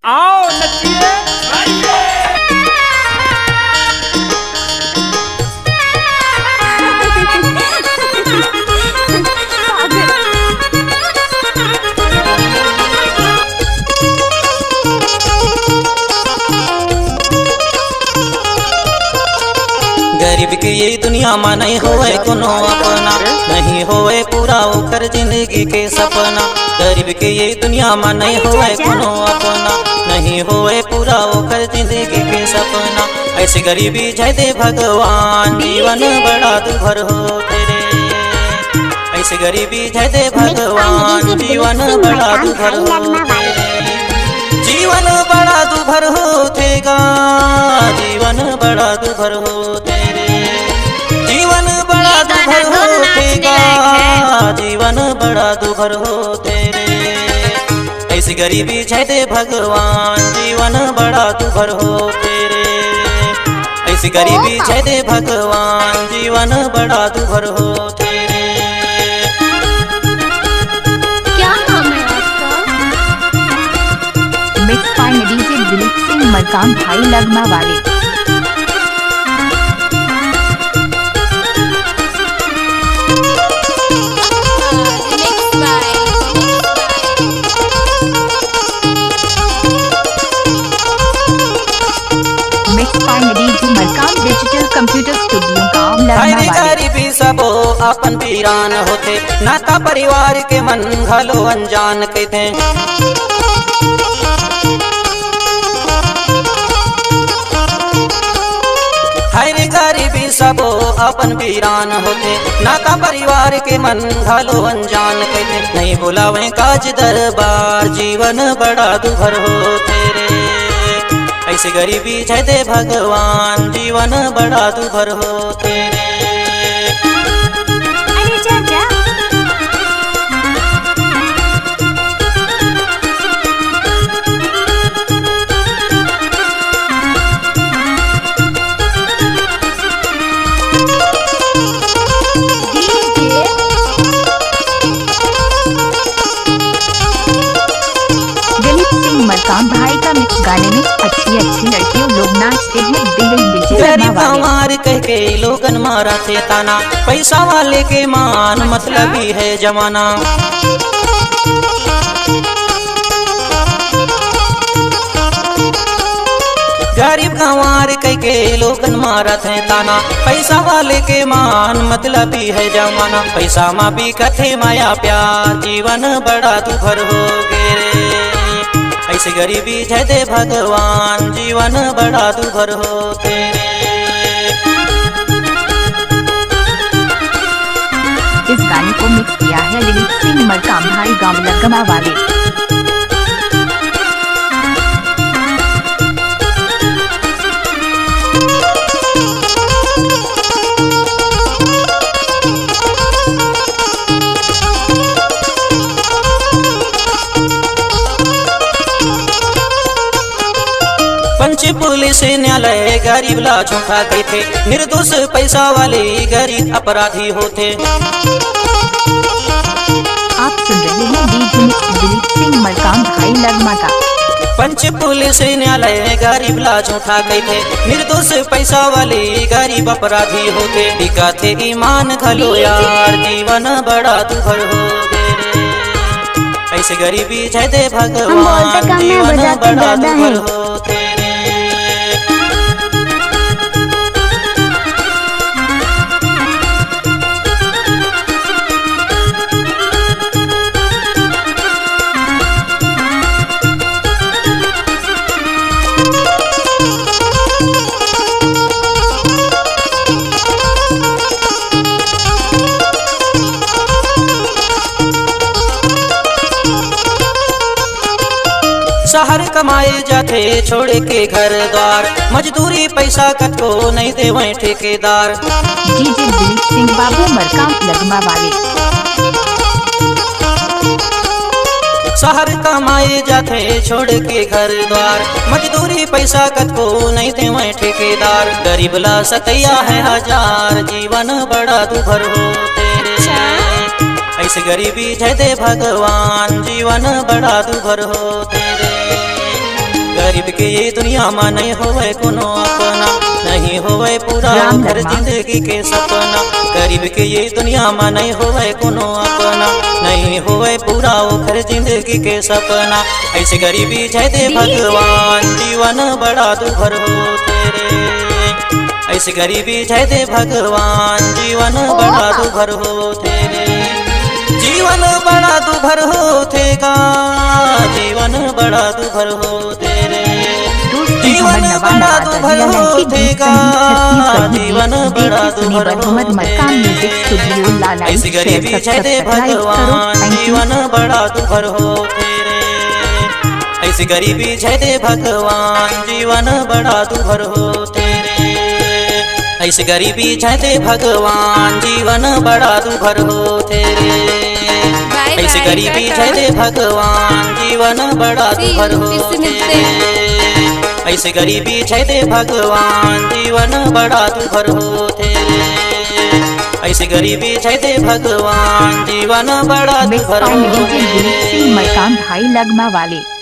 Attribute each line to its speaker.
Speaker 1: आओ नचिए।
Speaker 2: गरीब के ये दुनिया में नहीं होए कोनो अपना, नहीं होए पूरा ओकर जिंदगी के सपना। गरीब के ये दुनिया में नहीं होए कोनो अपना, नहीं होए पूरा ओकर जिंदगी के सपना। ऐसे गरीबी जय दे भगवान, जीवन बड़ा दुभर हो तेरे। ऐसे गरीबी जय दे भगवान, जीवन बड़ा दुभर हो तेरे। जीवन बड़ा दुभर होतेगा, जीवन बड़ा दुभर हो तेरे। जीवन बड़ा दुभर होतेगा, जीवन बड़ा दुभर हो तेरे। ऐसी गरीबी जय दे भगवान, जीवन बड़ा दुभर हो तेरे। ऐसी गरीबी जय दे भगवान, जीवन बड़ा दुभर हो तेरे।
Speaker 3: Mix by DJ Dilip Singh Markam भाई लगमा वाले। Mix by DJ Markam digital computer studio गाँव लगमा वाले।
Speaker 2: गरीबी सबो अपन वीरान होते, नाता परिवार के मन घलो अनजान कहते। हरे गरीबी सबो अपन वीरान होते, नाता परिवार के मन घलो अनजान कहते। नहीं बुलावे काज दरबार, जीवन बड़ा दुभर हो तेरे। ऐसे गरीबी जय दे भगवान, जीवन बड़ा दुभर हो तेरे।
Speaker 3: मरकाम भाई का मिक्स गाने में अच्छी अच्छी लड़कियों लोग नाचते हैं।
Speaker 2: गरीब हमार कह के लोगन मारा थे ताना, पैसा वाले के मान मतलब ही है जमाना। गरीब गंवार कह के लोगन मारा थे ताना, पैसा वाले के मान मतलब ही है जमाना। पैसा माँ भी कथे माया प्यार, जीवन बड़ा दुभर हो गे। ऐसे गरीबी जय दे भगवान, जीवन बड़ा दुभर हो तेरे।
Speaker 3: इस गाने को मिक्स किया है दिलीप सिंह मरकाम भाई गाँव लगमा वाले।
Speaker 2: पुलिस न्यायालय गरीब ला झूठा थे, निर्दोष पैसा वाले गरीब अपराधी होते।
Speaker 3: आप सुन रहे हैं डीजे दिलीप सिंह मरकाम भाई लगमा का।
Speaker 2: पंच पुलिस न्यायालय गरीब ला झूठा थे, निर्दोष पैसा वाले गरीब अपराधी होते। टिका थे ईमान घलो यार, जीवन बड़ा दुभर हो गे। ऐसे गरीबी जय दे भगवान, जीवन बड़ा दुभर हो तेरे। शहर कमाए जाते छोड़ के घर द्वार, मजदूरी पैसा कतो नहीं देवे ठेकेदार।
Speaker 3: डीजे दिलीप सिंह बाबू मरकाम लगमा वाले।
Speaker 2: शहर कमाए जाते छोड़ के घर द्वार, मजदूरी पैसा कतो नहीं देवे ठेकेदार। गरीब ला सतैया है हजार, जीवन बड़ा दुभर हो तेरे। ऐसे गरीबी जय दे भगवान, जीवन बड़ा दुभर हो तेरे। गरीब के ये दुनिया में नहीं होवे कोनो अपना, नहीं होवे पूरा
Speaker 3: राम
Speaker 2: ओकर
Speaker 3: धर्मा।
Speaker 2: जिंदगी के सपना। गरीब के ये दुनिया में नहीं होवे कोनो अपना, नहीं होवे पूरा ओकर जिंदगी के सपना। ऐसे गरीबी छै दे भगवान, जीवन बड़ा दुभर हो तेरे। ऐसे गरीबी छै दे भगवान, जीवन बड़ा दुभर हो तेरे। जीवन बड़ा दुभर हो थेगा, जीवन बड़ा दुभर हो तेरे। जीवन बड़ा दुभर हो थेगा, जीवन बड़ा दुभर हो तेरे। ऐसी गरीबी छै दे भगवान, जीवन बड़ा दुभर हो तेरे। ऐसी गरीबी छै दे भगवान, जीवन बड़ा दुभर हो तेरे। ऐसी गरीबी छै दे भगवान, जीवन बड़ा दुभर हो तेरे। ऐसी गरीबी छै दे भगवान, जीवन बड़ा दुभर हो तेरे। ऐसी गरीबी छै दे भगवान, जीवन बड़ा दुभर हो तेरे। ऐसी गरीबी छै दे भगवान, जीवन बड़ा दुभर हो तेरे।
Speaker 3: मकान भाई लगमा वाले।